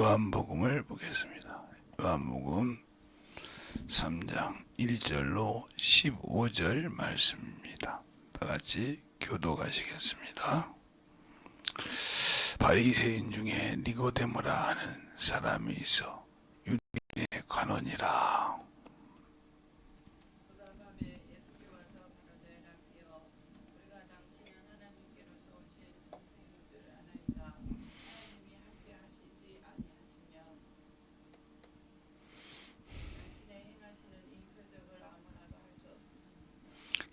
요한복음을 보겠습니다. 요한복음 3장 1절로 15절 말씀입니다. 다같이 교독하시겠습니다. 바리새인 중에 니고데모라 하는 사람이 있어 유대인의 관원이라.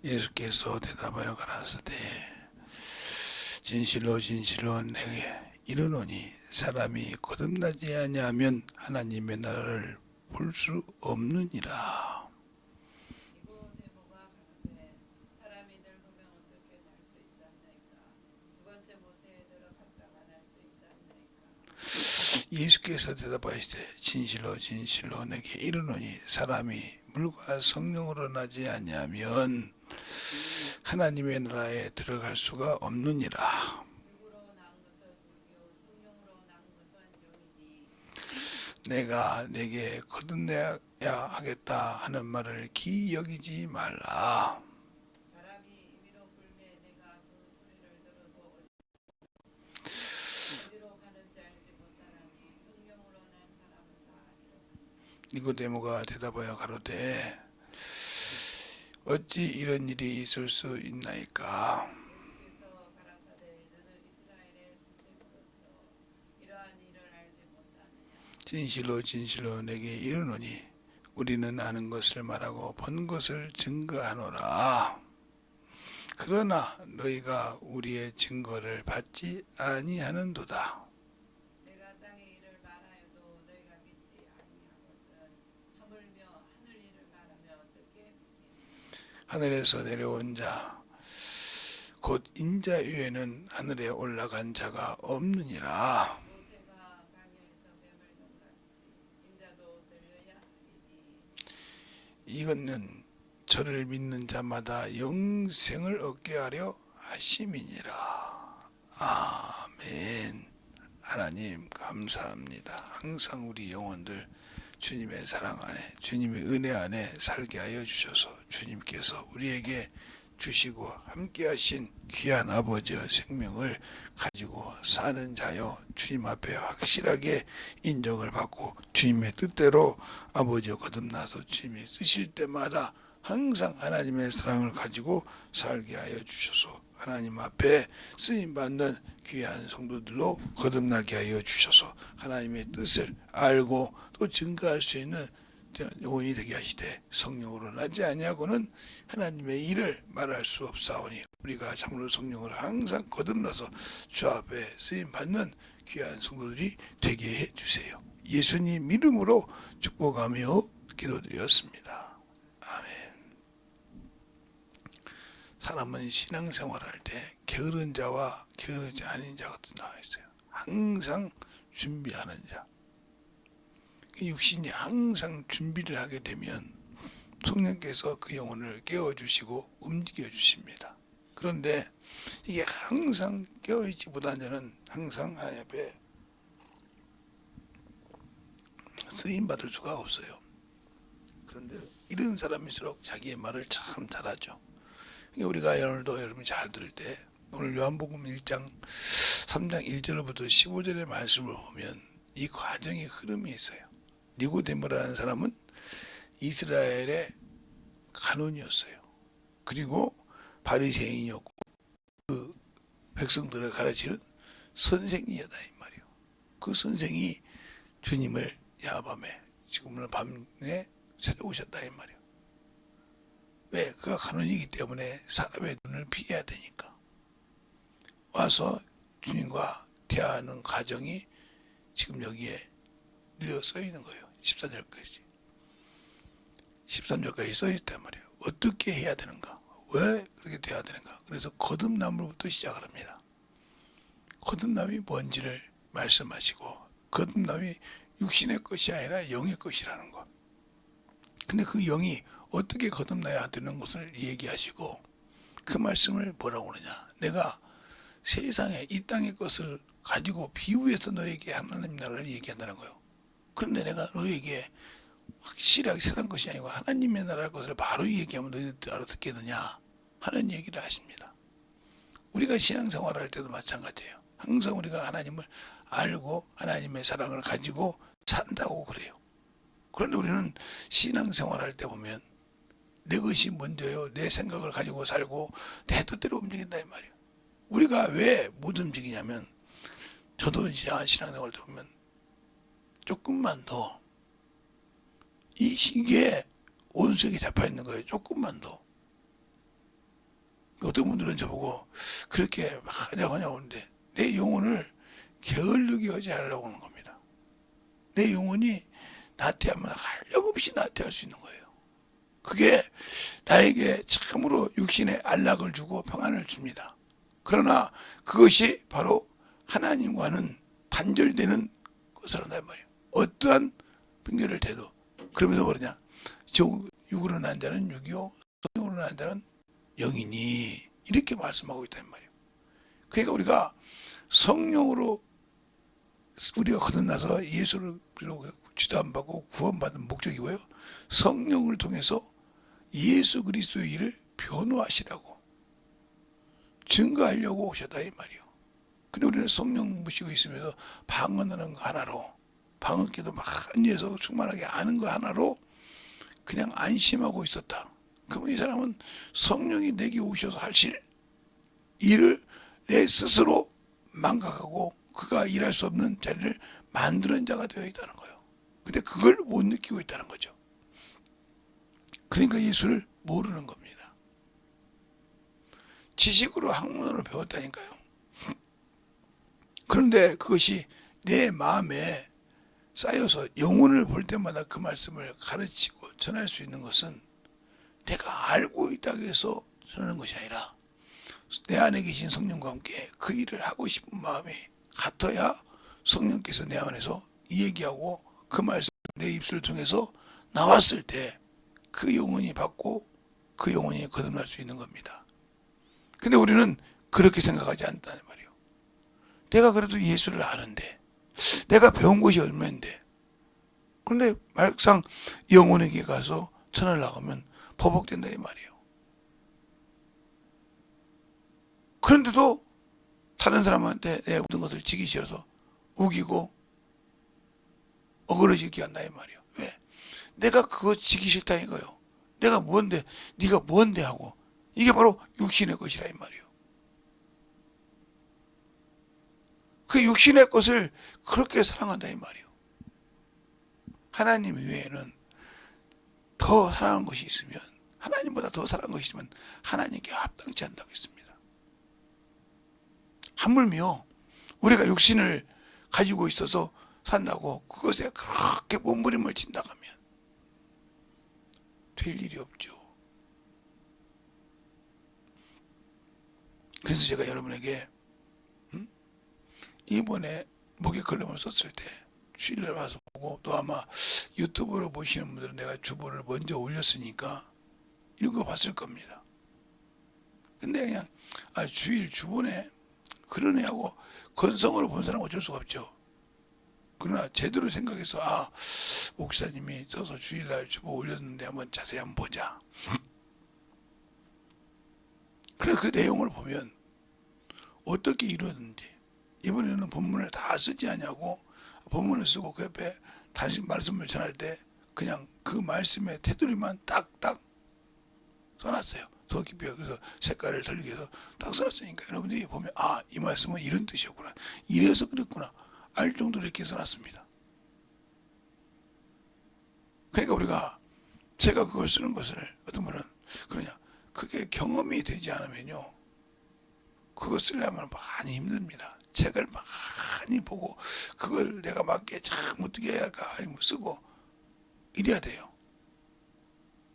예수께서 대답하여 가라사대 진실로 진실로 내게 이르노니 사람이 거듭나지 아니하면 하나님의 나라를 볼 수 없느니라. 예수께서 대답하시되 진실로 진실로 내게 이르노니 사람이 물과 성령으로 나지 아니하면 하나님의 나라에 들어갈 수가 없느니라. 내가 내게 거듭내야 하겠다 하는 말을 기이 여기지 말라. 니고데모가 대답하여 가로되 어찌 이런 일이 있을 수 있나이까? 진실로 진실로 내게 이르노니 우리는 아는 것을 말하고 본 것을 증거하노라. 그러나 너희가 우리의 증거를 받지 아니하는도다. 하늘에서 내려온 자 곧 인자 위에는 하늘에 올라간 자가 없느니라. 이것은 저를 믿는 자마다 영생을 얻게 하려 하심이니라. 아멘. 하나님 감사합니다. 항상 우리 영혼들 주님의 사랑 안에, 주님의 은혜 안에 살게 하여 주셔서 주님께서 우리에게 주시고 함께 하신 귀한 아버지의 생명을 가지고 사는 자여 주님 앞에 확실하게 인정을 받고 주님의 뜻대로 아버지여 거듭나서 주님이 쓰실 때마다 항상 하나님의 사랑을 가지고 살게 하여 주셔서 하나님 앞에 쓰임받는 귀한 성도들로 거듭나게 하여 주셔서 하나님의 뜻을 알고 또 증거할 수 있는 영혼이 되게 하시되 성령으로 나지 아니하고는 하나님의 일을 말할 수 없사오니 우리가 참으로 성령으로 항상 거듭나서 주 앞에 쓰임받는 귀한 성도들이 되게 해주세요. 예수님 이름으로 축복하며 기도드렸습니다. 아멘. 사람은 신앙생활할 때 게으른 자와 게으르지 않은 자가 나와 있어요. 항상 준비하는 자. 육신이 항상 준비를 하게 되면 성령께서 그 영혼을 깨워주시고 움직여주십니다. 그런데 이게 항상 깨어있지 못한 자는 항상 하나님 앞에 쓰임받을 수가 없어요. 그런데 이런 사람일수록 자기의 말을 참 잘하죠. 우리가 오늘도 여러분이 잘 들을 때 오늘 요한복음 1장 3장 1절부터 15절의 말씀을 보면 이 과정의 흐름이 있어요. 니고데모라는 사람은 이스라엘의 관원이었어요. 그리고 바리새인이었고 그 백성들을 가르치는 선생이었다 이 말이에요. 그 선생이 주님을 야밤에 지금은 밤에 찾아오셨다 이 말이에요. 왜? 그가 관원이기 때문에 사람의 눈을 피해야 되니까 와서 주님과 대화하는 과정이 지금 여기에 일러 써 있는 거예요. 13절까지 써 있단 말이에요. 어떻게 해야 되는가? 왜 그렇게 돼야 되는가? 그래서 거듭남으로부터 시작을 합니다. 거듭남이 뭔지를 말씀하시고 거듭남이 육신의 것이 아니라 영의 것이라는 것. 근데 그 영이 어떻게 거듭나야 되는 것을 얘기하시고 그 말씀을 뭐라고 그러냐? 내가 세상에 이 땅의 것을 가지고 비유해서 너에게 하나님 나라를 얘기한다는 거예요. 그런데 내가 너에게 확실하게 세상 것이 아니고 하나님의 나라 것을 바로 얘기하면 너희들 알아듣겠느냐 하는 얘기를 하십니다. 우리가 신앙생활할 때도 마찬가지예요. 항상 우리가 하나님을 알고 하나님의 사랑을 가지고 산다고 그래요. 그런데 우리는 신앙생활할 때 보면 내 것이 먼저요. 내 생각을 가지고 살고 내 뜻대로 움직인다 이 말이에요. 우리가 왜 못 움직이냐면 저도 신앙생활 때 보면 조금만 더 이 시기에 원수에게 잡혀있는 거예요. 조금만 더. 어떤 분들은 저보고 그렇게 하냐고 하는데 내 영혼을 게을르게 하지 않으려고 하는 겁니다. 내 영혼이 나태하면 한량없이 나태할 수 있는 거예요. 그게 나에게 참으로 육신의 안락을 주고 평안을 줍니다. 그러나 그것이 바로 하나님과는 단절되는 것을 한단 말이에요. 어떠한 핑계를 대도. 그러면서 뭐냐? 육으로 난 자는 육이요, 성령으로 난 자는 영이니 이렇게 말씀하고 있단 말이에요. 그러니까 우리가 성령으로 우리가 거듭나서 예수를 주도받고 구원받은 목적이고요. 성령을 통해서 예수 그리스도의 일을 변호하시라고 증거하려고 오셨다 이 말이에요. 근데 우리는 성령 모시고 있으면서 방언하는 거 하나로 방언기도 많이 해서 충만하게 아는 거 하나로 그냥 안심하고 있었다. 그러면 이 사람은 성령이 내게 오셔서 하실 일을 내 스스로 망각하고 그가 일할 수 없는 자리를 만드는 자가 되어 있다는 거예요. 근데 그걸 못 느끼고 있다는 거죠. 그러니까 예수를 모르는 겁니다. 지식으로 학문으로 배웠다니까요. 그런데 그것이 내 마음에 쌓여서 영혼을 볼 때마다 그 말씀을 가르치고 전할 수 있는 것은 내가 알고 있다고 해서 전하는 것이 아니라 내 안에 계신 성령과 함께 그 일을 하고 싶은 마음이 같아야 성령께서 내 안에서 이 얘기하고 그 말씀을 내 입술을 통해서 나왔을 때 그 영혼이 받고 그 영혼이 거듭날 수 있는 겁니다. 근데 우리는 그렇게 생각하지 않는다는 말이에요. 내가 그래도 예수를 아는데 내가 배운 것이 얼마인데 그런데 막상 영혼에게 가서 전하려고 하면 버벅된다 이 말이에요. 그런데도 다른 사람한테 내 모든 것을 지기 싫어서 우기고 어그러지게 한다 이 말이에요. 왜? 내가 그거 지기 싫다니까요. 내가 뭔데 네가 뭔데 하고 이게 바로 육신의 것이라 이 말이에요. 그 육신의 것을 그렇게 사랑한다 이 말이에요. 하나님 외에는 더 사랑하는 것이 있으면 하나님보다 더 사랑하는 것이 있으면 하나님께 합당치 않다고 했습니다. 하물며 우리가 육신을 가지고 있어서 산다고 그것에 그렇게 몸부림을 친다고 하면 될 일이 없죠. 그래서 제가 여러분에게 이번에 목에 걸림을 썼을 때 주일날 와서 보고 또 아마 유튜브로 보시는 분들은 내가 주보를 먼저 올렸으니까 읽어봤을 겁니다. 근데 그냥 주일 주보네 그러네 하고 건성으로 본 사람은 어쩔 수가 없죠. 그러나 제대로 생각해서 목사님이 써서 주일날 주보 올렸는데 한번 자세히 한번 보자. 그래서 그 내용을 보면 어떻게 이루어졌는지 이번에는 본문을 다 쓰지 않냐고 본문을 쓰고 그 옆에 다시 말씀을 전할 때 그냥 그 말씀의 테두리만 딱딱 써놨어요. 더 깊이 그래서 색깔을 틀리게 해서 딱 써놨으니까 여러분들이 보면 이 말씀은 이런 뜻이었구나. 이래서 그랬구나. 알 정도로 이렇게 써놨습니다. 그러니까 우리가 제가 그걸 쓰는 것을 어떤 분은 그러냐 그게 경험이 되지 않으면요 그거 쓰려면 많이 힘듭니다. 책을 많이 보고 그걸 내가 맞게 참 어떻게 해야 할까 쓰고 이래야 돼요.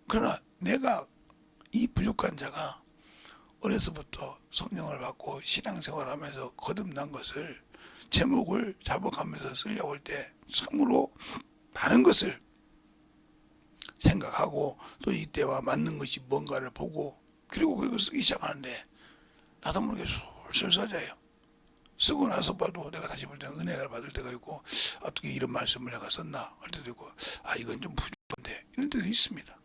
그러나 내가 이 부족한 자가 어려서부터 성령을 받고 신앙생활하면서 거듭난 것을 제목을 잡아가면서 쓰려고 할 때 참으로 많은 것을 생각하고 또 이때와 맞는 것이 뭔가를 보고 그리고 그걸 쓰기 시작하는데 나도 모르게 술술 써져요. 쓰고 나서 봐도 내가 다시 볼 때는 은혜를 받을 때가 있고, 어떻게 이런 말씀을 내가 썼나 할 때도 있고, 아 이건 좀 부족한데 이런 때도 있습니다.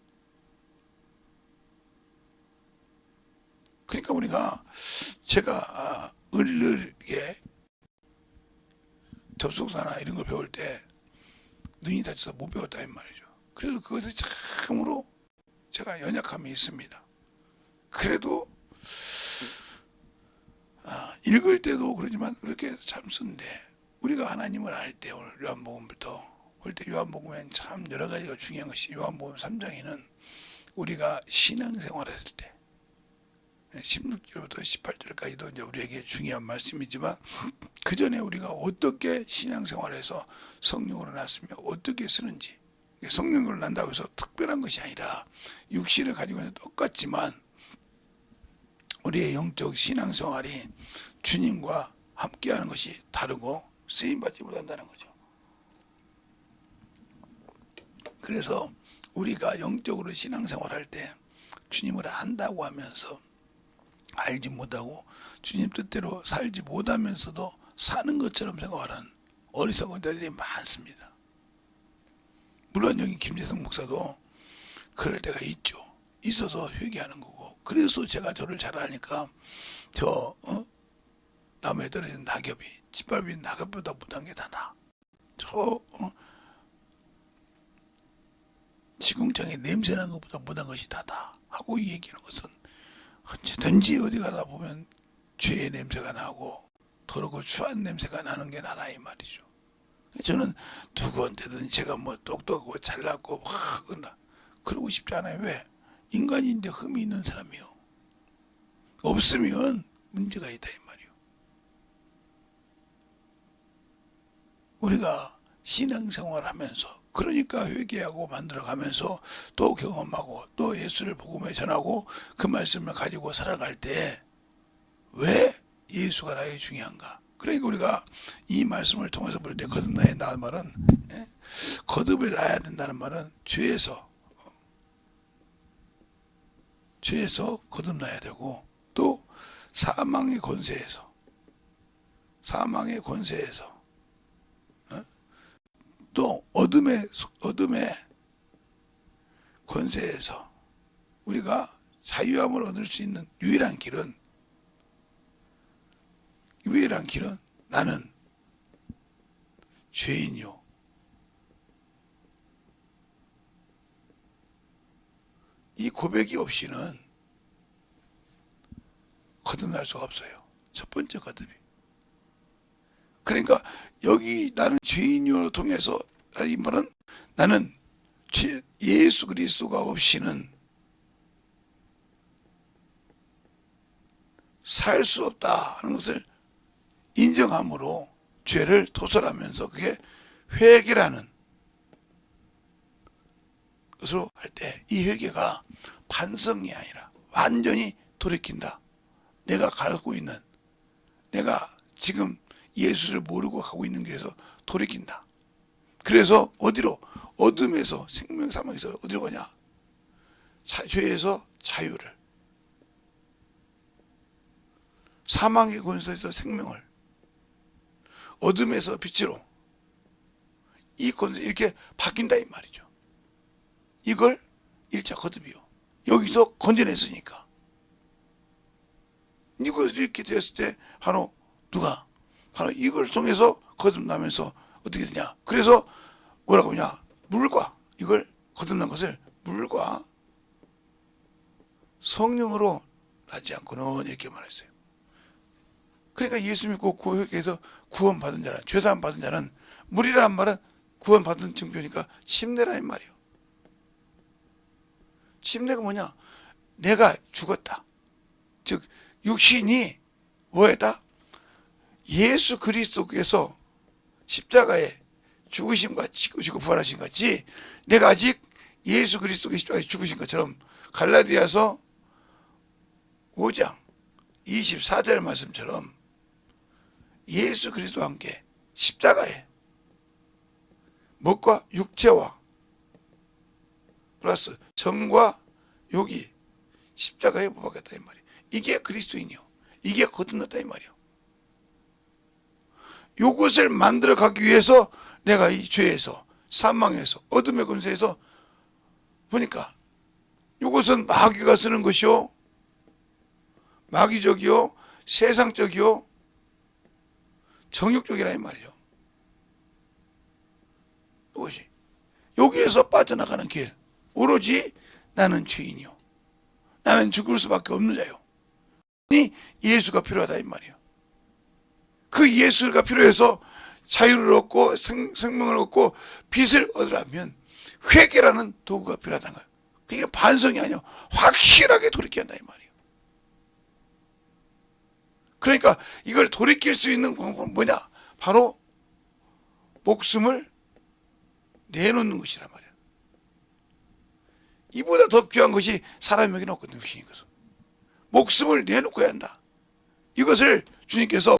그러니까 우리가 제가 이게 접속사나 이런 걸 배울 때 눈이 다쳐서 못 배웠다 이 말이죠. 그래서 그것이 참으로 제가 연약함이 있습니다. 그래도 읽을 때도 그러지만 그렇게 참 쓰는데, 우리가 하나님을 알 때 오늘 요한복음부터 볼 때 요한복음엔 참 여러 가지가 중요한 것이, 요한복음 3장에는 우리가 신앙생활 했을 때 16절부터 18절까지도 이제 우리에게 중요한 말씀이지만, 그 전에 우리가 어떻게 신앙생활에서 성령으로 났으며 어떻게 쓰는지, 성령으로 난다고 해서 특별한 것이 아니라 육신을 가지고 있는 똑같지만 우리의 영적 신앙생활이 주님과 함께하는 것이 다르고 쓰임받지 못한다는 거죠. 그래서 우리가 영적으로 신앙생활할 때 주님을 안다고 하면서 알지 못하고 주님 뜻대로 살지 못하면서도 사는 것처럼 생각하는 어리석은 자들이 많습니다. 물론 여기 김재성 목사도 그럴 때가 있죠. 있어서 회개하는 거고, 그래서 제가 저를 잘 아니까 나무에 떨어진 낙엽이 짓밟힌 낙엽보다 못한 게 다 나. 지궁창에 냄새나는 것보다 못한 것이 다다 하고 얘기하는 것은, 언제든지 어디 가다 보면 죄의 냄새가 나고 더럽고 추한 냄새가 나는 게 나라 이 말이죠. 저는 누구한테든 제가 뭐 똑똑하고 잘났고 막 그러고 싶지 않아요. 왜? 인간인데 흠이 있는 사람이요. 없으면 문제가 있다 이 말이요. 우리가 신앙생활 하면서, 그러니까 회개하고 만들어가면서 또 경험하고 또 예수를 복음에 전하고 그 말씀을 가지고 살아갈 때 왜 예수가 나에게 중요한가? 그러니까 우리가 이 말씀을 통해서 볼 때 거듭나야 된다는 말은, 거듭을 놔야 된다는 말은 죄에서 거듭나야 되고, 또 사망의 권세에서 또 어둠의 권세에서 우리가 자유함을 얻을 수 있는 유일한 길은 나는 죄인이요, 이 고백이 없이는 거듭날 수가 없어요. 첫 번째 거듭이. 그러니까 여기 나는 죄인이요 통해서, 이 말은 나는 예수 그리스도가 없이는 살 수 없다 하는 것을 인정함으로 죄를 토설하면서 그게 회개라는 것으로 할 때, 이 회개가 반성이 아니라 완전히 돌이킨다. 내가 갖고 있는, 내가 지금 예수를 모르고 가고 있는 길에서 돌이킨다. 그래서 어디로? 어둠에서, 생명 사망에서 어디로 가냐? 죄에서 자유를, 사망의 권세에서 생명을, 어둠에서 빛으로, 이 권세 이렇게 바뀐다 이 말이죠. 이걸 1차 거듭이요. 여기서 건져냈으니까. 이걸 이렇게 되었을 때 바로 누가? 바로 이걸 통해서 거듭나면서 어떻게 되냐? 그래서 뭐라고 하냐? 물과, 이걸 거듭난 것을 물과 성령으로 나지 않고는, 이렇게 말했어요. 그러니까 예수 믿고 구원해서 구원받은 자는, 죄사함 받은 자는, 물이라는 말은 구원받은 증표니까 침례라 이 말이에요. 침례가 뭐냐? 내가 죽었다. 즉 육신이 뭐였다? 예수 그리스도께서 십자가에 죽으심과 지고 부활하신 같이, 내가 아직 예수 그리스도의 십자가에 죽으신 것처럼, 갈라디아서 5장 24절 말씀처럼 예수 그리스도와 함께 십자가에 목과 육체와 플러스 정과 욕이 십자가에 못 박혔다 이 말이에요. 이게 그리스도인이요, 이게 거듭났다 이 말이에요. 요것을 만들어 가기 위해서 내가 이 죄에서, 사망에서, 어둠의 권세에서 보니까 요것은 마귀가 쓰는 것이요, 마귀적이요, 세상적이요, 정욕적이라 이 말이죠. 이것이 여기에서 빠져나가는 길, 오로지 나는 죄인이요, 나는 죽을 수밖에 없는 자요, 이 예수가 필요하다 이 말이에요. 그 예수가 필요해서 자유를 얻고 생명을 얻고 빛을 얻으려면 회개라는 도구가 필요하다는 거예요. 그게 반성이 아니요, 확실하게 돌이켜야 한다 이 말이에요. 그러니까 이걸 돌이킬 수 있는 방법은 뭐냐? 바로 목숨을 내놓는 것이란 말이에요. 이보다 더 귀한 것이 사람에게는 없거든요. 귀신 것은 목숨을 내놓고 해야 한다. 이것을 주님께서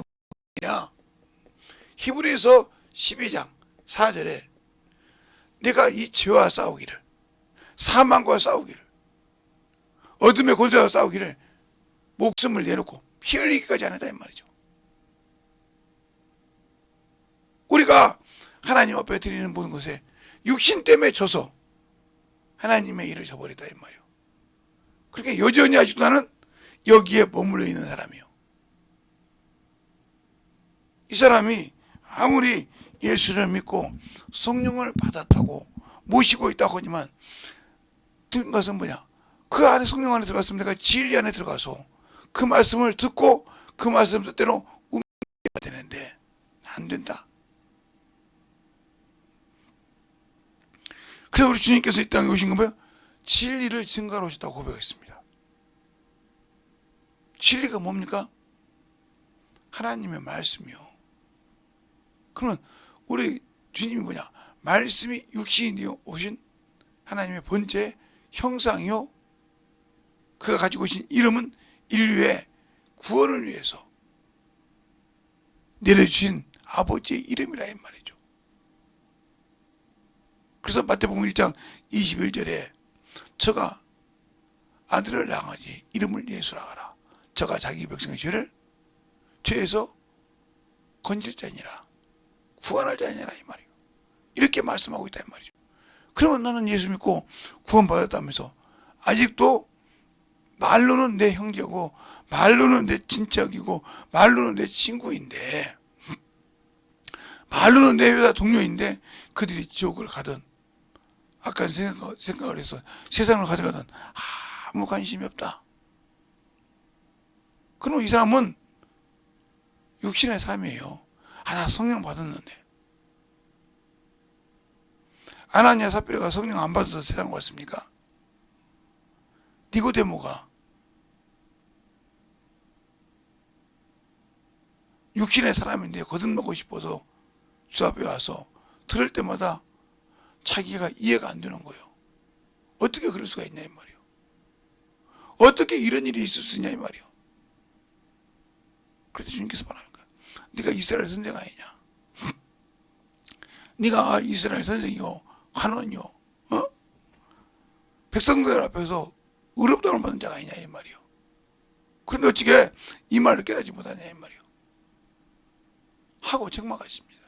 히브리서 12장 4절에 내가 이 죄와 싸우기를, 사망과 싸우기를, 어둠의 권세와 싸우기를 목숨을 내놓고 피 흘리기까지 안 한다 이 말이죠. 우리가 하나님 앞에 드리는 모든 것에 육신 때문에 져서 하나님의 일을 저버리다 이 말이에요. 그러니까 여전히 아직도 나는 여기에 머물러 있는 사람이요. 이 사람이 아무리 예수를 믿고 성령을 받았다고 모시고 있다고 하지만 들은 것은 뭐냐? 그 안에, 성령 안에 들어갔으면 내가 진리 안에 들어가서 그 말씀을 듣고 그 말씀 뜻대로 움직여야 되는데 안 된다. 그래서 우리 주님께서 이 땅에 오신 건 뭐예요? 진리를 증거하러 오셨다고 고백했습니다. 진리가 뭡니까? 하나님의 말씀이요. 그러면 우리 주님이 뭐냐? 말씀이 육신이 오신 하나님의 번째 형상이요, 그가 가지고 오신 이름은 인류의 구원을 위해서 내려주신 아버지의 이름이라 이 말이죠. 그래서 마태복음 1장 21절에 저가 아들을 낳아지 이름을 예수라 하라. 저가 자기 백성의 죄를 죄에서 건질 자니라, 구원할 자니라 이 말이에요. 이렇게 말씀하고 있다 이 말이죠. 그러면 나는 예수 믿고 구원받았다면서 아직도 말로는 내 형제고, 말로는 내 친척이고, 말로는 내 친구인데, 말로는 내 회사 동료인데 그들이 지옥을 가든 악한 생각을 해서 세상을 가져가든 아무 관심이 없다. 그럼 이 사람은 육신의 사람이에요. 나 성령 받았는데. 아나니아 삽비라가 성령 안 받아서 세상 왔습니까? 니고데모가 육신의 사람인데 거듭나고 싶어서 주 앞에 와서 들을 때마다 자기가 이해가 안 되는 거예요. 어떻게 그럴 수가 있냐 이 말이에요. 어떻게 이런 일이 있을 수 있냐 이 말이에요. 그래서 주님께서 말하는 거예요. 네가 이스라엘 선생가 아니냐? 네가 이스라엘 선생이요, 환원이요, 백성들 앞에서 의롭다움을 받는 자가 아니냐 이 말이에요. 그런데 어찌게 이 말을 깨닫지 못하냐 이 말이에요. 하고 책망하십니다.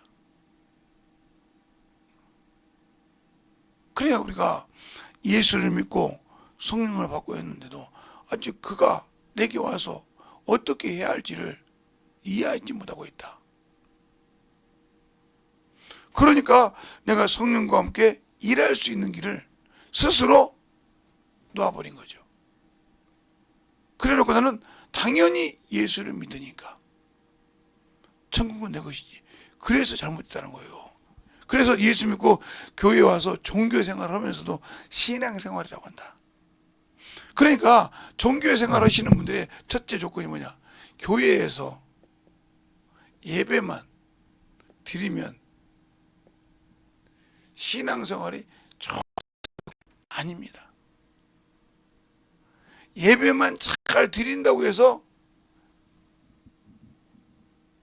그래야 우리가 예수를 믿고 성령을 받고 있는데도 아직 그가 내게 와서 어떻게 해야 할지를 이해하지 못하고 있다. 그러니까 내가 성령과 함께 일할 수 있는 길을 스스로 놓아버린 거죠. 그래놓고 나는 당연히 예수를 믿으니까 천국은 내 것이지. 그래서 잘못됐다는 거예요. 그래서 예수 믿고 교회에 와서 종교 생활을 하면서도 신앙 생활이라고 한다. 그러니까 종교 생활 하시는 분들의 첫째 조건이 뭐냐? 교회에서 예배만 드리면 신앙 생활이 아닙니다. 예배만 잘 드린다고 해서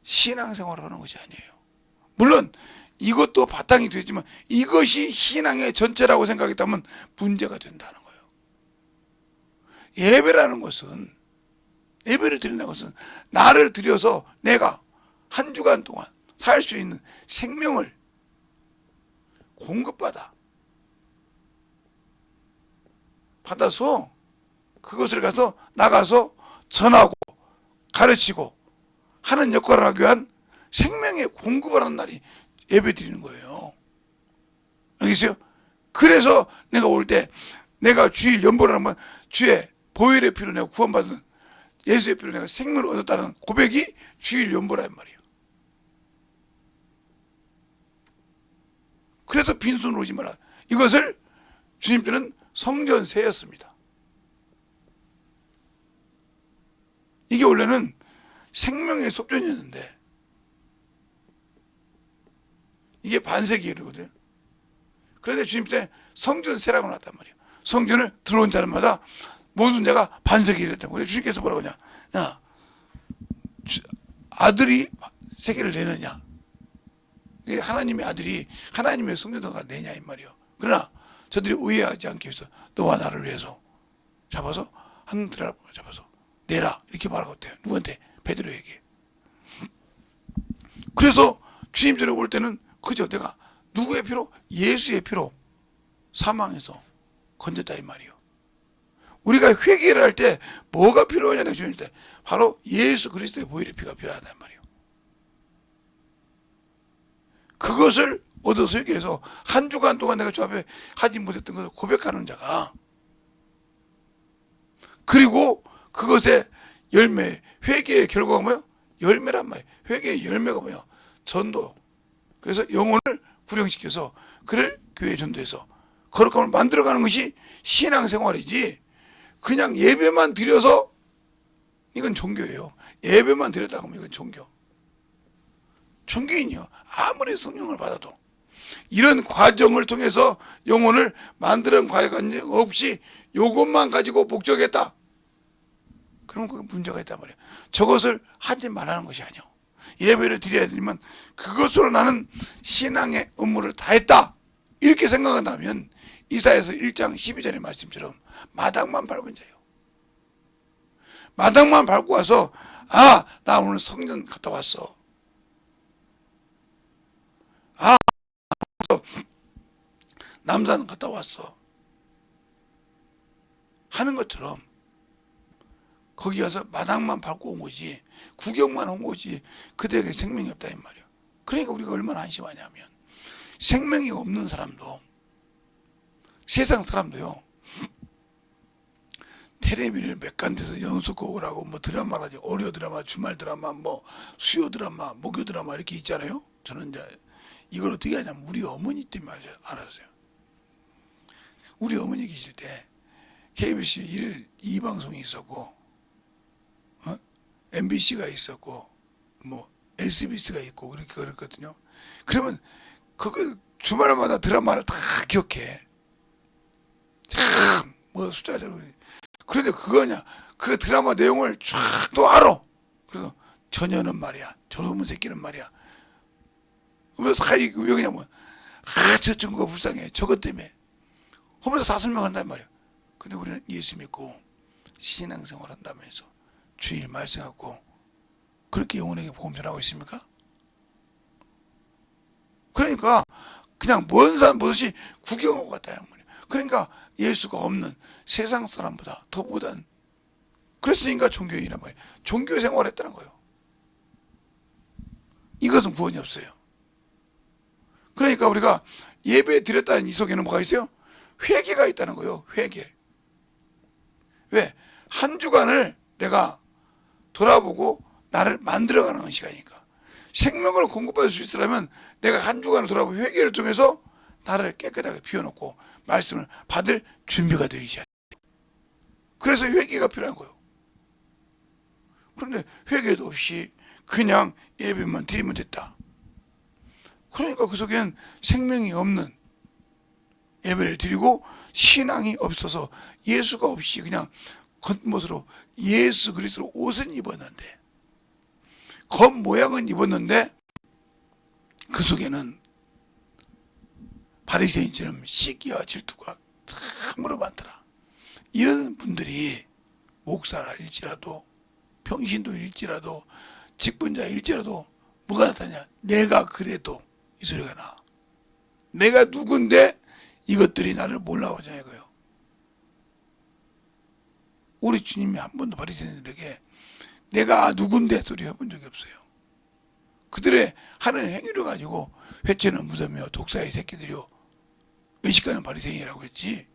신앙 생활을 하는 것이 아니에요. 물론 이것도 바탕이 되지만 이것이 신앙의 전체라고 생각했다면 문제가 된다는 거예요. 예배라는 것은, 예배를 드린다는 것은 나를 들여서 내가 한 주간 동안 살 수 있는 생명을 받아서 그것을 가서 나가서 전하고 가르치고 하는 역할을 하기 위한 생명의 공급을 하는 날이 예배 드리는 거예요. 알겠어요? 그래서 내가 올 때 내가 주일 연보를 하면 주의 보혈의 피로 내가 구원받은 예수의 피로 내가 생명을 얻었다는 고백이 주일 연보란 말이에요. 그래서 빈손으로 오지 마라. 이것을 주님 때는 성전세였습니다. 이게 원래는 생명의 속전이었는데 이게 반세기거든요. 그런데 주님 때 성전세라고 나왔단 말이에요. 성전을 들어온 자마다 모든 자가 반세기를 했다고. 그래서 주님께서 뭐라고 하냐? 야, 아들이 세계를 내느냐? 하나님의 아들이 하나님의 성전을 내냐 이 말이에요. 그러나 저들이 오해하지 않기 위해서 너와 나를 위해서 잡아서 한 드라마 잡아서 내라 이렇게 말하고 있대요. 누구한테? 베드로에게. 그래서 주님들을 볼 때는 그죠? 내가 누구의 피로? 예수의 피로 사망해서 건졌다 이 말이에요. 우리가 회개를 할 때 뭐가 필요하냐 주님 때 바로 예수 그리스도의 보혈의 피가 필요하단 말이에요. 그것을 얻어서 회개해서 한 주간 동안 내가 주 앞에 하지 못했던 것을 고백하는 자가 그리고 그것의 열매 회개의 결과가 뭐예요? 열매란 말이에요. 회개의 열매가 뭐예요? 전도. 그래서 영혼을 구령시켜서 그를 교회 전도해서 거룩함을 만들어가는 것이 신앙생활이지 그냥 예배만 드려서 이건 종교예요. 예배만 드렸다고 하면 이건 종교. 종교인이요. 아무리 성령을 받아도 이런 과정을 통해서 영혼을 만드는 과정 없이 이것만 가지고 목적했다. 그러면 그 문제가 있단 말이에요. 저것을 하지 말라는 것이 아니요. 예배를 드려야 되지만 그것으로 나는 신앙의 업무를 다했다. 이렇게 생각한다면 이사야서 1장 12절의 말씀처럼 마당만 밟은 자예요. 마당만 밟고 와서 아, 나 오늘 성전 갔다 왔어. 아, 남산 갔다 왔어. 하는 것처럼 거기 가서 마당만 밟고 온 거지 구경만 온 거지 그들에게 생명이 없다 이 말이에요. 그러니까 우리가 얼마나 안심하냐면 생명이 없는 사람도 세상 사람도요 텔레비를 몇 간데서 연속곡을 하고 뭐 드라마라지 월요 드라마 주말 드라마 뭐 수요 드라마 목요 드라마 이렇게 있잖아요. 저는 이제 이걸 어떻게 하냐면 우리 어머니 때문에 알았어요. 우리 어머니 계실 때 KBS 1, 2방송이 있었고 MBC가 있었고 뭐 SBS가 있고 그렇게 그랬거든요. 그러면 그거 주말마다 드라마를 다 기억해. 참 뭐 숫자대로. 그런데 그거냐 그 드라마 내용을 쫙 또 알아. 그래서 저녀는 말이야 저놈의 새끼는 말이야. 그러면서 왜 그냐면 저 친구가 불쌍해 저것 때문에 하면서 다 설명한단 말이야. 근데 우리는 예수 믿고 신앙생활 한다면서 주일 말씀하고 그렇게 영혼에게 복음 전하고 있습니까? 그러니까 그냥 먼 산 보듯이 구경하고 갔다는 말이에요. 그러니까 예수가 없는 세상 사람보다 더보단 그랬으니까 종교인이란 말이에요. 종교 생활했다는 거예요. 이것은 구원이 없어요. 그러니까 우리가 예배 드렸다는 이 속에는 뭐가 있어요? 회개가 있다는 거예요. 회개. 왜? 한 주간을 내가 돌아보고 나를 만들어가는 시간이니까. 생명을 공급받을 수 있으려면 내가 한 주간을 돌아보고 회개를 통해서 나를 깨끗하게 비워놓고 말씀을 받을 준비가 되어 있어야 돼. 그래서 회개가 필요한 거예요. 그런데 회개도 없이 그냥 예배만 드리면 됐다. 그러니까 그 속에는 생명이 없는 예배를 드리고 신앙이 없어서 예수가 없이 그냥 겉멋으로 예수 그리스도 옷은 입었는데 겉모양은 입었는데 그 속에는 바리새인처럼 시기와 질투가 참으로 많더라. 이런 분들이 목사일지라도 평신도일지라도 직분자일지라도 뭐가 나타나냐? 내가 그래도 이 소리가 나. 내가 누군데 이것들이 나를 몰라오냐 이거요. 우리 주님이 한 번도 바리새인들에게 내가 누군데 소리 해본 적이 없어요. 그들의 하는 행위를 가지고 회초는 무덤이요 독사의 새끼들이요 의식하는 바리새인이라고 했지.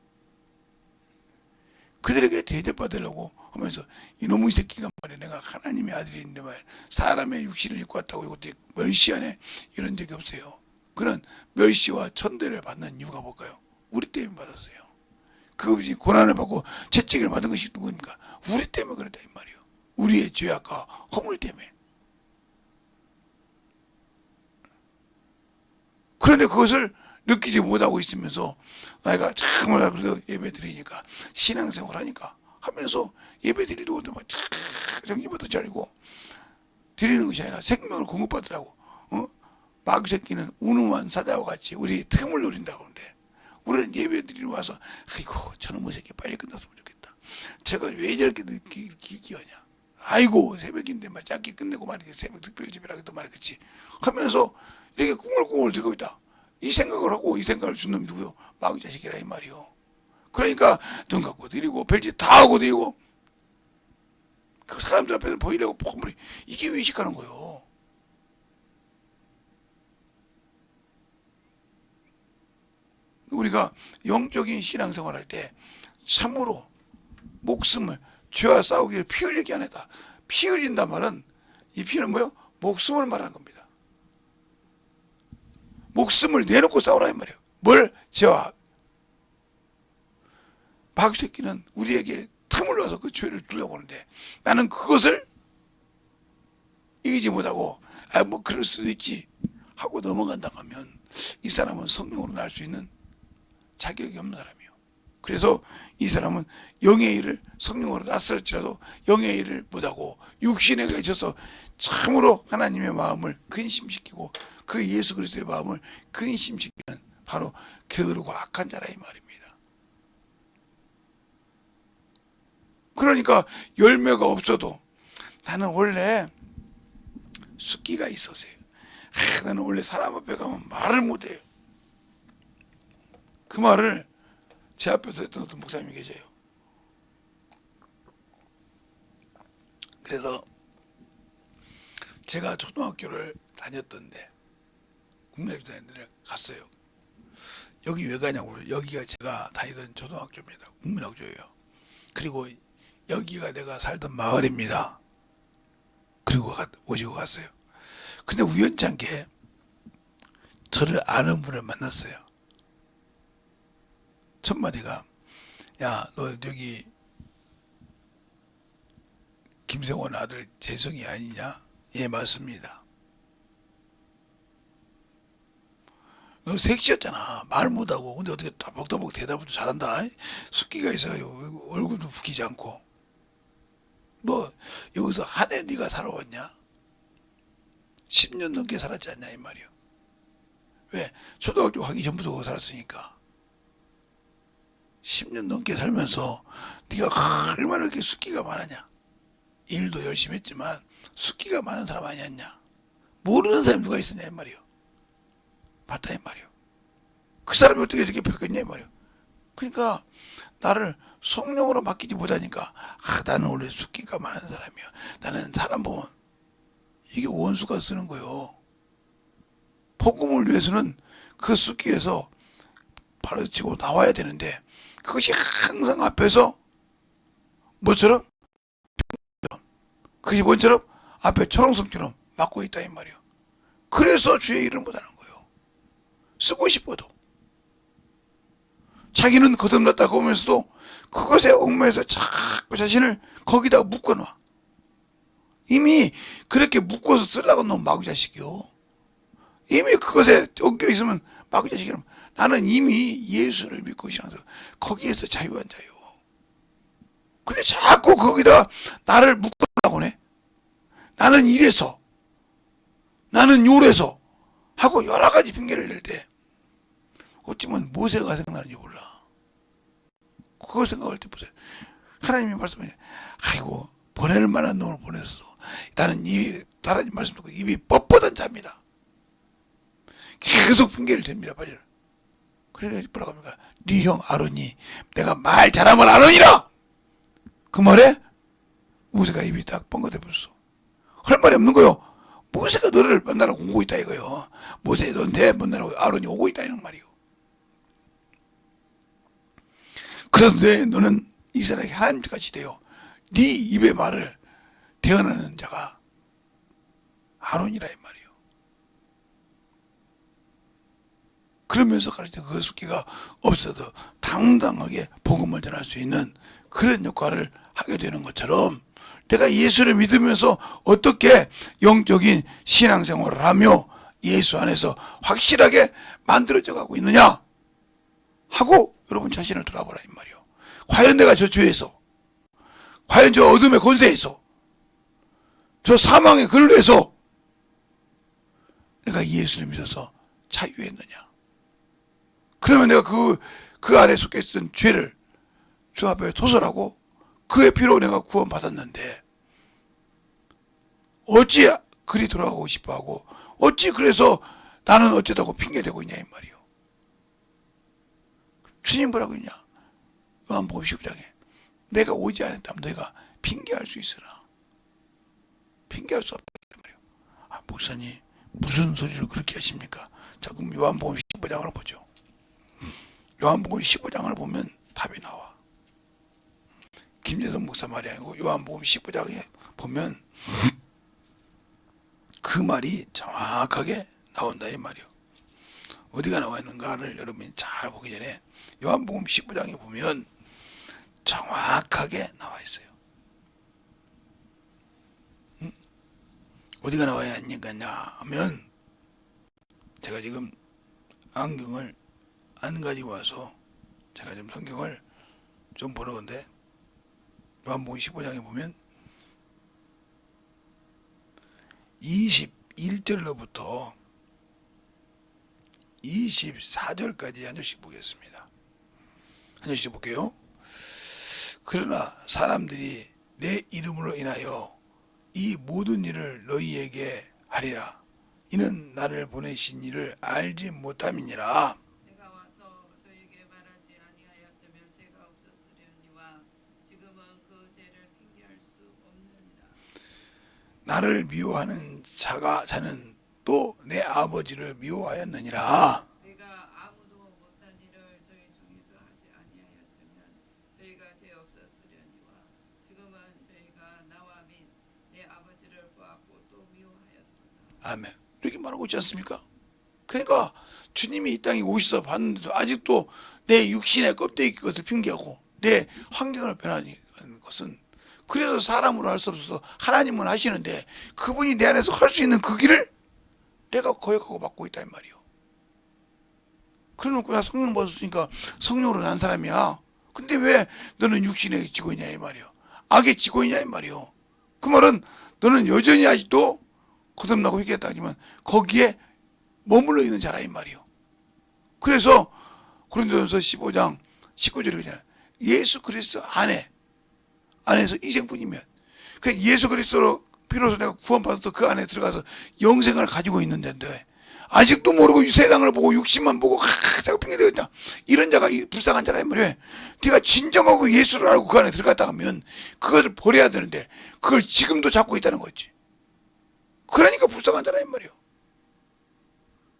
그들에게 대접받으려고 하면서 이놈의 새끼가 말이야 내가 하나님의 아들인데 말 사람의 육신을 입고 왔다고 이것도 멸시하네 이런 적이 없어요. 그는 멸시와 천대를 받는 이유가 뭘까요? 우리 때문에 받았어요. 그것이 고난을 받고 채찍을 받은 것이 누구니까? 우리 때문에 그랬다 이 말이에요. 우리의 죄악과 허물 때문에. 그런데 그것을 느끼지 못하고 있으면서 내가 정말 그래도 예배 드리니까 신앙생활 하니까 하면서 예배 드리고 막 정기부터 차리고 드리는 것이 아니라 생명을 공급받으라고 마귀 새끼는 우누만 사자와 같이 우리 틈을 노린다고 하는데 우리는 예배 드리러 와서 아이고 저놈의 새끼 빨리 끝났으면 좋겠다. 제가 왜 저렇게 늦게 하냐. 아이고 새벽인데 막 짧게 끝내고 말이지 새벽 특별집이라고 말이야 그치 하면서 이렇게 꿍얼꿍얼 들고 있다. 이 생각을 하고 이 생각을 준 놈이 누구요? 마귀 자식이라 이 말이요. 그러니까 눈 감고 드리고 별짓 다 하고 드리고 그 사람들 앞에서 보이려고 폼물이 이게 왜 의식하는 거요? 우리가 영적인 신앙생활 할 때 참으로 목숨을 죄와 싸우기 위해 피 흘리기 안했다. 피 흘린단 말은 이 피는 뭐요? 목숨을 말하는 겁니다. 목숨을 내놓고 싸우라 이 말이에요. 뭘? 죄와. 마귀 새끼는 우리에게 틈을 놔서 그 죄를 주려고 하는데 나는 그것을 이기지 못하고 뭐 그럴 수도 있지 하고 넘어간다 하면 이 사람은 성령으로 날 수 있는 자격이 없는 사람이에요. 그래서 이 사람은 영의 일을 성령으로 낯설지라도 영의 일을 못하고 육신에 갇혀서 참으로 하나님의 마음을 근심시키고 그 예수 그리스도의 마음을 근심시키는 바로 게으르고 악한 자라 이 말입니다. 그러니까 열매가 없어도 나는 원래 숫기가 있었어요. 나는 원래 사람 앞에 가면 말을 못해요. 그 말을 제 앞에서 했던 어떤 목사님이 계세요. 그래서 제가 초등학교를 다녔던데 국내학교 다녔는데 갔어요. 여기 왜 가냐고. 여기가 제가 다니던 초등학교입니다. 국민학교예요. 그리고 여기가 내가 살던 마을입니다. 그리고 오시고 갔어요. 근데 우연찮게 저를 아는 분을 만났어요. 첫 마디가 야, 너 여기 김세원 아들 재성이 아니냐? 예, 맞습니다. 너 섹시였잖아. 말 못하고. 근데 어떻게 따복따복 대답도 잘한다. 숫기가 있어요. 얼굴도 붓기지 않고. 너 여기서 한 해 네가 살아왔냐? 10년 넘게 살았지 않냐 이 말이요. 왜? 초등학교 가기 전부터 거기 살았으니까. 10년 넘게 살면서 네가 얼마나 이렇게 숫기가 많았냐. 일도 열심히 했지만 숫기가 많은 사람 아니었냐. 모르는 사람이 누가 있었냐 이 말이요. 봤다 이 말이요. 그 사람이 어떻게 이렇게 벽겠냐 이 말이요. 그러니까 나를 성령으로 맡기지 못하니까 나는 원래 숫기가 많은 사람이야. 나는 사람 보면 이게 원수가 쓰는 거요. 복음을 위해서는 그 숫기에서 바로치고 나와야 되는데 그것이 항상 앞에서 뭐처럼 그게 뭐처럼 앞에 초롱성처럼 막고 있다 이 말이요. 그래서 주의 일을 못하는 거예요. 쓰고 싶어도 자기는 거듭났다고 하면서도 그것에 얽매여서 자꾸 자신을 거기다가 묶어놔. 이미 그렇게 묶어서 쓰려고 놓은 마귀 자식이요. 이미 그것에 엉겨 있으면 마귀 자식이라면 나는 이미 예수를 믿고 신앙해서 거기에서 자유한 자요. 근데 자꾸 거기다 나를 묶으라고 해. 나는 이래서, 나는 요래서 하고 여러 가지 핑계를 낼 때 어찌면 모세가 생각나는지 몰라. 그걸 생각할 때 보세요. 하나님이 말씀하세요. 아이고 보낼 만한 놈을 보냈어도 나는 입이 하나님 말씀 듣고 입이 뻣뻣한 자입니다. 계속 핑계를 댑니다. 빨리. 그래 뭐라고 합니까? 네 형 아론이 내가 말 잘하면 아론이라. 그 말에 모세가 입이 딱 뻥긋해 버렸어. 할 말이 없는 거요. 모세가 너를 만나러 오고 있다 이거요. 모세 너한테 만나러 아론이 오고 있다 이런 말이요. 그런데 너는 이스라엘 하나님같이 돼요. 네 입의 말을 대언하는 자가 아론이라 이 말이요. 그러면서 가르쳐 그 숙기가 없어도 당당하게 복음을 전할 수 있는 그런 역할을 하게 되는 것처럼 내가 예수를 믿으면서 어떻게 영적인 신앙생활을 하며 예수 안에서 확실하게 만들어져 가고 있느냐 하고 여러분 자신을 돌아보라 이 말이요. 과연 내가 저 죄에서, 과연 저 어둠의 권세에서, 저 사망의 근로에서 내가 예수를 믿어서 자유했느냐. 그러면 내가 그 안에 속해 있던 죄를 주 앞에 토설하고 그의 피로 내가 구원받았는데 어찌 그리 돌아가고 싶어하고 어찌 그래서 나는 어쩌다고 핑계대고 있냐 이 말이요. 주님 뭐라고 했냐. 요한복음 19장에 내가 오지 않았다면 너희가 핑계할 수 있으나 핑계할 수 없다 이 말이요. 아, 목사님 무슨 소리를 그렇게 하십니까? 자 그럼 요한복음 15장을 보죠. 요한복음 15장을 보면 답이 나와. 김재선 목사 말이 아니고 요한복음 15장에 보면 그 말이 정확하게 나온다 이 말이요. 어디가 나와 있는가를 여러분이 잘 보기 전에 요한복음 15장에 보면 정확하게 나와 있어요. 어디가 나와야 하냐 하면 제가 지금 안경을 안 가지고 와서 제가 지금 성경을 좀 보는 건데 요한복음 15장에 보면 21절로부터 24절까지 한 절씩 보겠습니다. 한 절씩 볼게요. 그러나 사람들이 내 이름으로 인하여 이 모든 일을 너희에게 하리라. 이는 나를 보내신 이를 알지 못함이니라. 내가 와서 저에게 말하지 아니하였다면 죄가 없었으려니와 지금은 그 죄를 핑계할 수 없느니라. 나를 미워하는 자는 또 내 아버지를 미워하였느니라. 내가 아무도 못한 일을 저희 중에서 하지 아니하였다면 저희가 죄 없었으려니와 지금은 저희가 나와 및 내 아버지를 보았고 또 미워하였도다. 아멘. 이렇게 말하고 있지 않습니까? 그러니까 주님이 이 땅에 오셔서 봤는데도 아직도 내 육신의 껍데기 것을 핑계하고 내 환경을 변하는 것은 그래서 사람으로 할 수 없어서 하나님은 하시는데 그분이 내 안에서 할 수 있는 그 길을 내가 거역하고 막고 있다 이 말이요. 그래놓고 나 성령 받았으니까 성령으로 난 사람이야. 근데 왜 너는 육신의 직원이냐 이 말이요. 악의 직원이냐 이 말이요. 그 말은 너는 여전히 아직도 거듭나고 회개했다 하지만 거기에 머물러 있는 자라 이 말이요. 그래서 고린도전서 15장 19절에 그러잖아요. 예수 그리스도 안에서 이생뿐이면 그 예수 그리스도로 비로소 내가 구원받아서 그 안에 들어가서 영생을 가지고 있는데 아직도 모르고 세상을 보고 육신만 보고 자꾸 핑계대고 있다. 이런 자가 불쌍한 자라 이 말이에요. 네가 진정하고 예수를 알고 그 안에 들어갔다 하면 그것을 버려야 되는데 그걸 지금도 잡고 있다는 거지. 그러니까 불쌍한 자라 이 말이에요.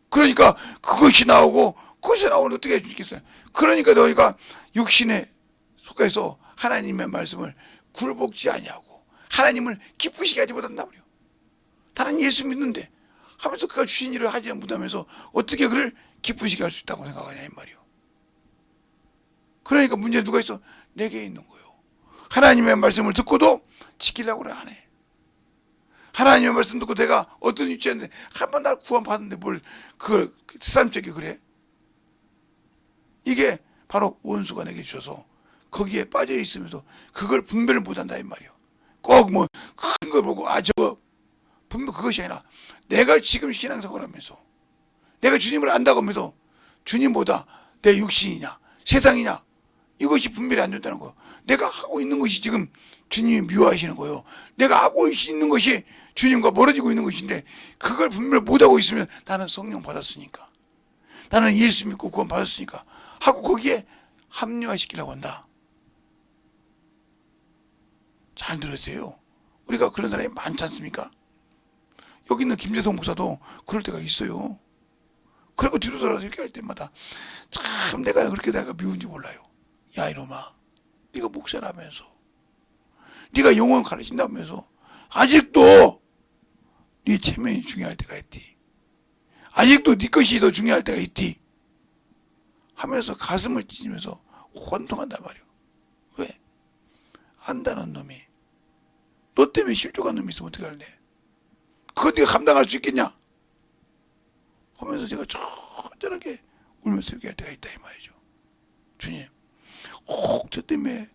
그러니까 그것이 나오고 그것이 나오면 어떻게 해주겠어요. 그러니까 너희가 육신에 속해서 하나님의 말씀을 굴복지 아니하고 하나님을 기쁘시게 하지 못한다 말이에요. 나는 예수 믿는데 하면서 그가 주신 일을 하지 못하면서 어떻게 그를 기쁘시게 할 수 있다고 생각하냐 이 말이에요. 그러니까 문제는 누가 있어? 내게 있는 거예요. 하나님의 말씀을 듣고도 지키려고 그래 안 해. 하나님의 말씀 듣고 내가 어떤 위치였는데 한 번 날 구원받았는데 뭘 그걸 세상적이 그래? 이게 바로 원수가 내게 주셔서 거기에 빠져 있으면서 그걸 분별을 못한다 이 말이에요. 꼭 뭐 큰 걸 보고 저거 분명 그것이 아니라 내가 지금 신앙생활하면서 내가 주님을 안다고 하면서 주님보다 내 육신이냐 세상이냐 이것이 분별이 안 된다는 거예요. 내가 하고 있는 것이 지금 주님이 미워하시는 거예요. 내가 하고 있는 것이 주님과 멀어지고 있는 것인데 그걸 분별 못하고 있으면 나는 성령 받았으니까, 나는 예수 믿고 구원 받았으니까 하고 거기에 합리화시키려고 한다. 잘 들으세요. 우리가 그런 사람이 많지 않습니까? 여기 있는 김재성 목사도 그럴 때가 있어요. 그리고 뒤로 돌아서 이렇게 할 때마다 참 내가 그렇게 내가 미운지 몰라요. 야 이놈아, 네가 목사라면서, 네가 영혼 가르친다면서 아직도 네 체면이 중요할 때가 있디, 아직도 네 것이 더 중요할 때가 있디 하면서 가슴을 찢으면서 혼통한단 말이오. 왜? 안다는 놈이 너 때문에 실족한 놈이 있으면 어떻게 할래? 그거 네가 감당할 수 있겠냐? 하면서 제가 처절하게 울면서 얘기할 때가 있다 이 말이죠. 주님, 꼭 저 때문에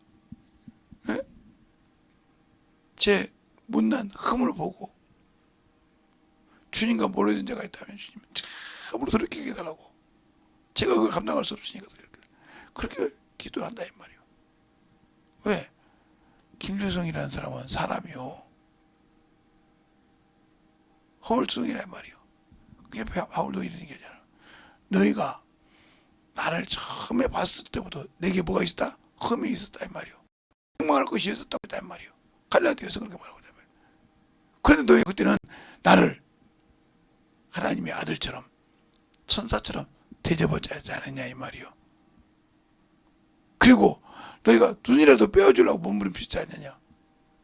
제 못난 흠을 보고 주님과 멀어진 데가 있다면 주님 참으로 돌이키게 해달라고. 제가 그걸 감당할 수 없으니까 그렇게 기도를 한다 이 말이요. 왜? 김재성이라는 사람은 사람이요, 허물성이란 말이요. 그게 바울도 이런 얘기하잖아. 너희가 나를 처음에 봤을 때부터 내게 뭐가 있었다? 흠이 있었다 이 말이요. 행망할 것이 있었다 이 말이요. 갈라디아서 그렇게 말하고 있단 말이요. 그런데 너희 그때는 나를 하나님의 아들처럼 천사처럼 대접하지 않았냐 이 말이요. 그리고 너희가 눈이라도 빼어주려고 몸부림치지 않느냐.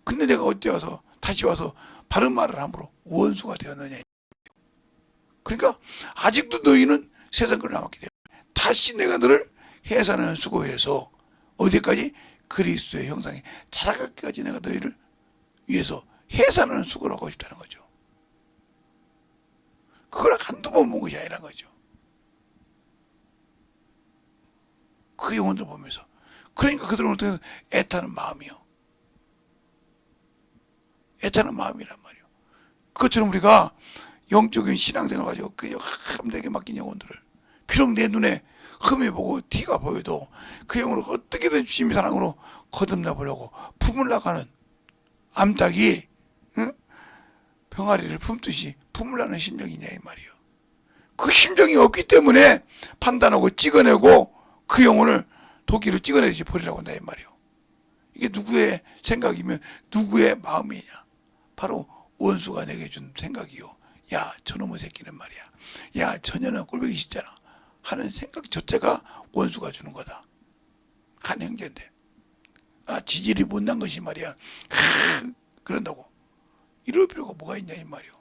근데 내가 어디 와서 다시 와서 바른 말을 함으로 원수가 되었느냐. 그러니까 아직도 너희는 세상 걸 남았기 때문에 다시 내가 너를 해산하는 수고해서 어디까지? 그리스도의 형상에 자라가기까지 내가 너희를 위해서 해산하는 수고를 하고 싶다는 거죠. 그걸 한두 번 본 것이 아니란 거죠. 그 영혼들 보면서. 그러니까 그들은 어떻게 애타는 마음이요. 애타는 마음이란 말이요. 그것처럼 우리가 영적인 신앙생활을 가지고 그 함대에게 맡긴 영혼들을 비록 내 눈에 흠이 보고 티가 보여도 그 영혼을 어떻게든 주님의 사랑으로 거듭나 보려고 품을 나가는 암탉이 병아리를 품듯이 품으려는 심정이냐 이 말이요. 그 심정이 없기 때문에 판단하고 찍어내고 그 영혼을 도끼를 찍어내지 버리라고 한다 이 말이요. 이게 누구의 생각이면 누구의 마음이냐? 바로 원수가 내게 준 생각이요. 야 저놈의 새끼는 말이야, 야 저년은 꼴보기 싫잖아 하는 생각 자체가 원수가 주는 거다. 한 형제인데 지질이 못난 것이 말이야 그런다고 이럴 필요가 뭐가 있냐 이 말이요.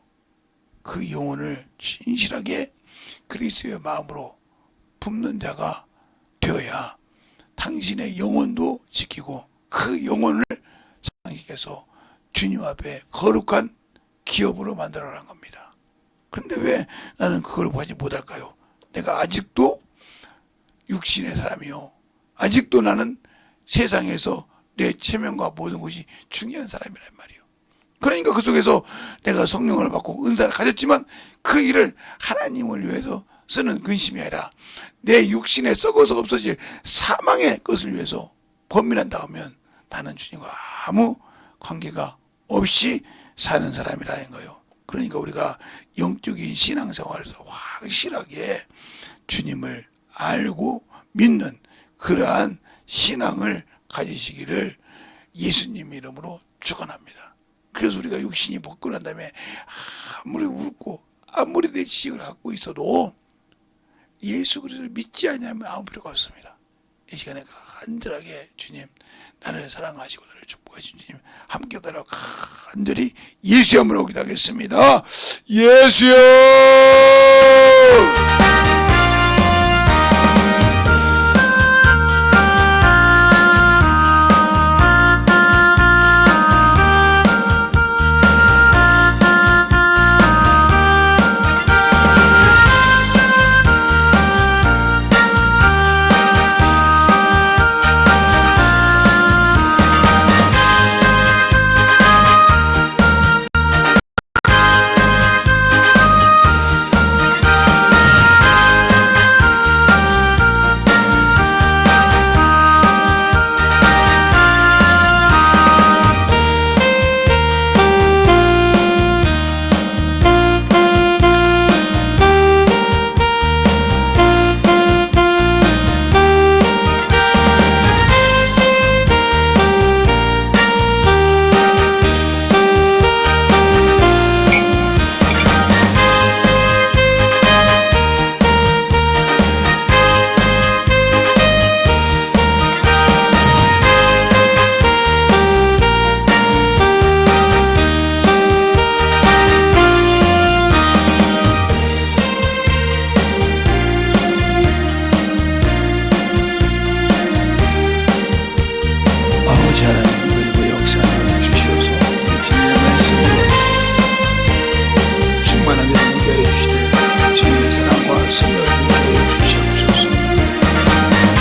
그 영혼을 진실하게 그리스도의 마음으로 품는 자가 되어야 당신의 영혼도 지키고 그 영혼을 상식해서 주님 앞에 거룩한 기업으로 만들어라는 겁니다. 그런데 왜 나는 그걸 하지 못할까요? 내가 아직도 육신의 사람이요, 아직도 나는 세상에서 내 체면과 모든 것이 중요한 사람이란 말이에요. 그러니까 그 속에서 내가 성령을 받고 은사를 가졌지만 그 일을 하나님을 위해서 쓰는 근심이 아니라 내 육신에 썩어서 없어질 사망의 것을 위해서 범인한다 하면 나는 주님과 아무 관계가 없이 사는 사람이라는 거예요. 그러니까 우리가 영적인 신앙생활에서 확실하게 주님을 알고 믿는 그러한 신앙을 가지시기를 예수님 이름으로 축원합니다. 그래서 우리가 육신이 벗고 난 다음에 아무리 울고 아무리 내 지식을 갖고 있어도 예수 그리스도를 믿지 않으면 아무 필요가 없습니다. 이 시간에 간절하게 주님 나를 사랑하시고 나를 축복하신 주님 함께 따라 간절히 예수의 이름으로 기도하겠습니다. 예수여 아버지 하나님 그리고 역사를 주셔서 진리의 말씀으로 충만하게 되게 하여 주시되 주님의 사랑과 성령을 되게 하여 주시옵소서.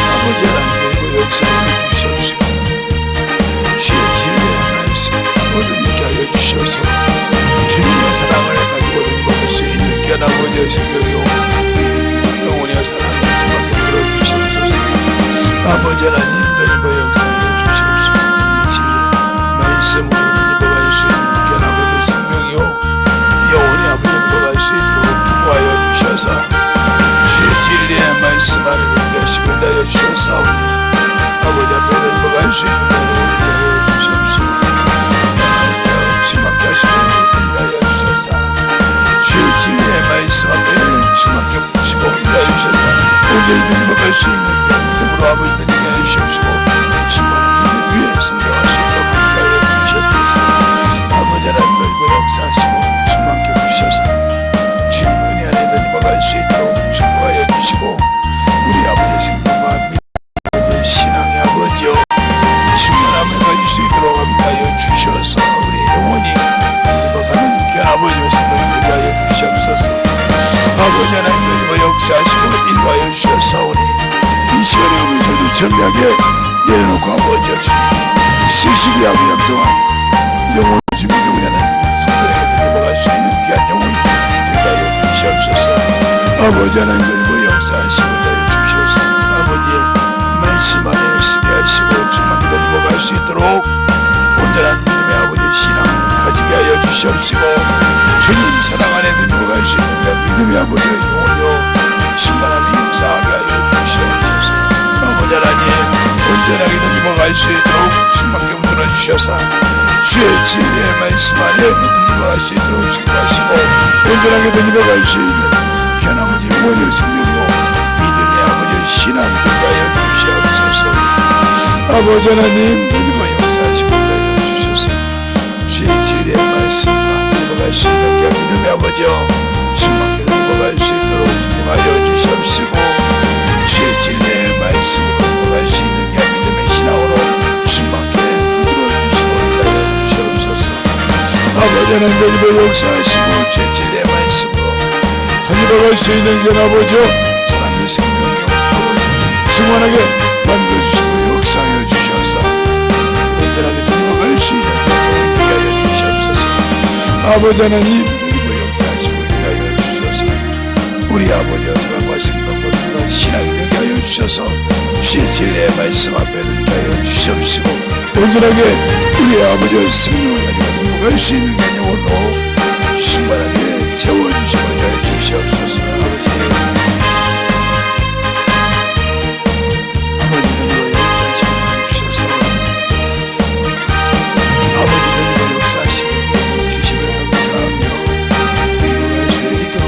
아버지 하나님 그리고 역사를 주시옵시고 주의 진리의 말씀 모두 있게 하여 주셔서 주님의 사랑을 가지고 행복할 수 있는 귀한 아버지의 생명이요 영혼의 사랑을 주님께 들어주시옵소서. 아버지 하나님 주님의 역사에 주시옵소서. 진리 말씀으로 행복할 수 있는 귀한 아버지의 생명이요 영혼의 아버지의 행복할 수 있도록 축복하여 주셔서 주의 진리의 말씀 안에 하시고 인하여 주셔서 아버지 앞에 행복할 수 있는 귀한 아버지의 주시옵소서. 주님께 하시고 인하여 주셔서 주의 진리의 말씀 앞에 주님께 붙이고 인하여 주셔서 온전히 행복할 수 있는 믿음으로 아버지 되게 하여 주시옵시고 충만한 믿음 위에 성장할 수 있도록 인하여 주시옵소서. 아버지 하나님 그리고 역사하시고 충만케 주셔서 주님 은혜 안에 행복할 수 있도록 축복하여 주시고 우리 아버지의 생명과 믿음의 신앙의 아버지여 충만함을 가질 수 있도록 함께하여 주셔서 우리 영원히 행복하는 귀한 아버지의 생명을 되게 하여 주시옵소서. 아버지 하나님 그리고 역사하시고 인도하여 주셨사오니 이 시간에 우리들도 전략에 내려놓고 아버지여 주님 70여 년 동안 영혼을 지키고 우리는 성도에게 행복할 수 있는 귀한 영혼이 되게 하여 주시옵소서. 아버지 하나님 그리고 역사하시고 인도하여 주셔서 아버지의 말씀 안에 쓰게 하시고 충만히 행복할 수 있도록 온전한 믿음의 아버지의 신앙을 가지게 하여 주시옵시고 주님 사랑 안에 행복할 수 있는 믿음의 아버지의 영혼이요 충만함이 역사하게 하여 주시옵소서. 아버지 하나님 온전하게 행복할 수 있도록 충만하게 붙들어 주셔서 주의 진리의 말씀 안에 행복할 수 있도록 축복하시고 온전하게 행복할 수 있는 귀한 아버지의 영혼의 생명이요 믿음의 아버지의 신앙이 되게 하여 주시옵소서. 아버지 하나님 믿음의 역사하시고 하여 주셔서 주의 진리의 말씀과 행복할 수 있는 귀한 믿음의 아버지여 충만하게 행복할 수 있도록 축복하여 주시옵시고 주의 진리의 말씀으로 행복할 수 있는 귀한 믿음의 신앙으로 충만하게 붙들어 주시고 하여 주시옵소서. 아버지 하나님 믿음의 역사하시고 주의 진리의 말씀으로 행복할 수 있는 귀한 아버지여 사랑의 생명이요 충만하게 만들어주시고 역사하여 주셔서 온전하게 행복할 수 있는 귀한 하여 주시옵소서. 아버지 하나님 그리고 역사하시고 인하여 주셔서 우리 아버지와 사랑과 생명과 신앙이 되게 하여 주셔서 주의 진리의 말씀 앞에 되게 하여 주시옵시고 온전하게 우리 아버지의 생명을 가지고 행복할 수 있는 영혼으로 충만하게 채워주시고 인하여 주시옵소서. 아버지는 역사하시고 주셔서 아버지는 역사하시고 주심을 감사하며 행복할 수 있도록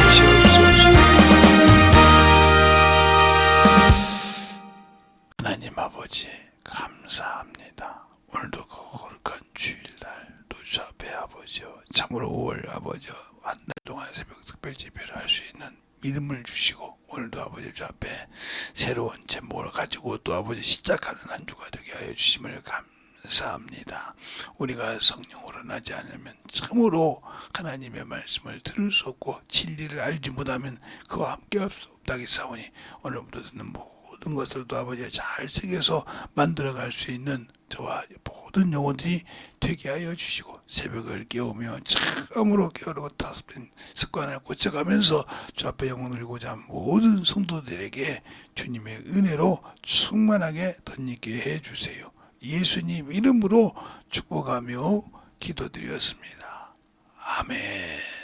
주시옵소서. 하나님 아버지 감사합니다. 오늘도 거룩한 주일날 주 앞에 아버지여 참으로 5월 아버지여 한 달 동안 새벽 특별 집회를 할 수 있는 믿음을 주시고 오늘도 아버지 주 앞에 새로운 제목을 가지고 또 아버지 시작하는 한 주가 되게 하여 주심을 감사합니다. 우리가 성령으로 나지 않으면 참으로 하나님의 말씀을 들을 수 없고 진리를 알지 못하면 그와 함께 할 수 없다기 사오니 오늘부터 듣는 모든 것을 또 아버지가 잘 새겨서 만들어갈 수 있는 저와 모든 영혼들이 되게 하여 주시고 새벽을 깨우며 참으로 깨우고 다습된 습관을 고쳐가면서 주 앞에 영혼을 들고자 하는 모든 성도들에게 주님의 은혜로 충만하게 덧입게 해주세요. 예수님 이름으로 축복하며 기도드렸습니다. 아멘.